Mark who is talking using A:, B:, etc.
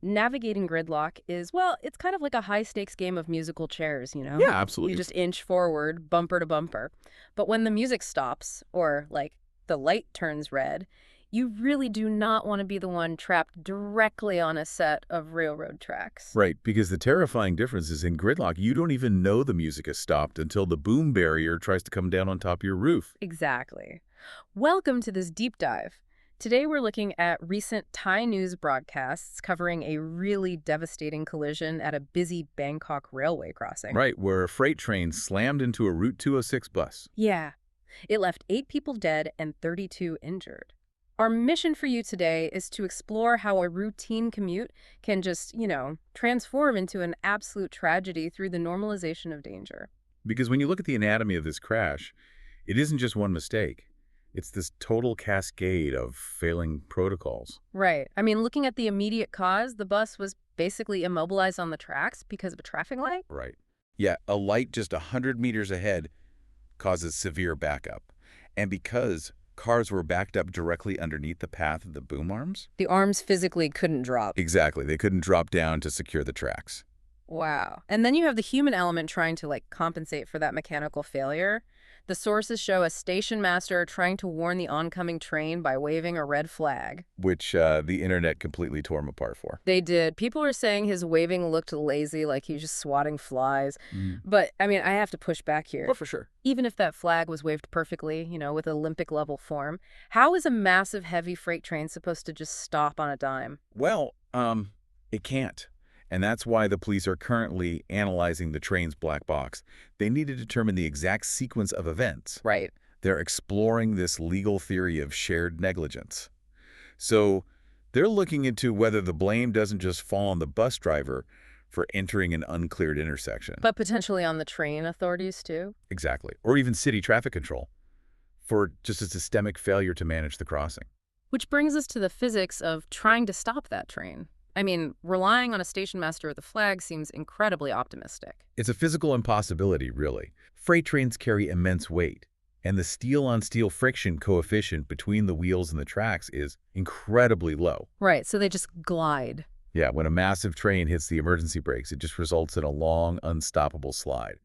A: navigating gridlock is, well, it's kind of like a high-stakes game of musical chairs, you know?
B: Yeah,
A: You
B: absolutely.
A: just inch forward, bumper to bumper. But when the music stops, or, like, the light turns red, you really do not want to be the one trapped directly on a set of railroad tracks.
B: Right, because the terrifying difference is in gridlock, you don't even know the music has stopped until the boom barrier tries to come down on top of your roof.
A: Exactly. Welcome to this deep dive. Today we're looking at recent Thai news broadcasts covering a really devastating collision at a busy Bangkok railway crossing.
B: Right, where a freight train slammed into a Route 206 bus.
A: Yeah, it left 8 people dead and 32 injured. Our mission for you today is to explore how a routine commute can just, transform into an absolute tragedy through the normalization of danger.
B: Because when you look at the anatomy of this crash, it isn't just one mistake. It's this total cascade of failing protocols.
A: Right. I mean, looking at the immediate cause, the bus was basically immobilized on the tracks because of a traffic light.
B: Right. Yeah, a light just 100 meters ahead causes severe backup. And because cars were backed up directly underneath the path of the boom arms,
A: The arms physically couldn't drop.
B: exactly, they couldn't drop down to secure the tracks.
A: Wow. And then you have the human element trying to compensate for that mechanical failure. The sources show a station master trying to warn the oncoming train by waving a red flag.
B: Which the internet completely tore him apart for.
A: They did. People are saying his waving looked lazy, like he was just swatting flies.
B: Mm.
A: But, I mean, I have to push back here.
B: Well, for sure.
A: Even if that flag was waved perfectly, with Olympic level form, how is a massive heavy freight train supposed to just stop on a dime?
B: Well, it can't. And that's why the police are currently analyzing the train's black box. They need to determine the exact sequence of events.
A: Right.
B: They're exploring this legal theory of shared negligence. So they're looking into whether the blame doesn't just fall on the bus driver for entering an uncleared intersection.
A: But potentially on the train authorities, too?
B: Exactly. Or even city traffic control for just a systemic failure to manage the crossing.
A: Which brings us to the physics of trying to stop that train. I mean, relying on a station master with a flag seems incredibly optimistic.
B: It's a physical impossibility, really. Freight trains carry immense weight, and the steel-on-steel friction coefficient between the wheels and the tracks is incredibly low.
A: Right, so they just glide.
B: Yeah, when a massive train hits the emergency brakes, it just results in a long, unstoppable slide.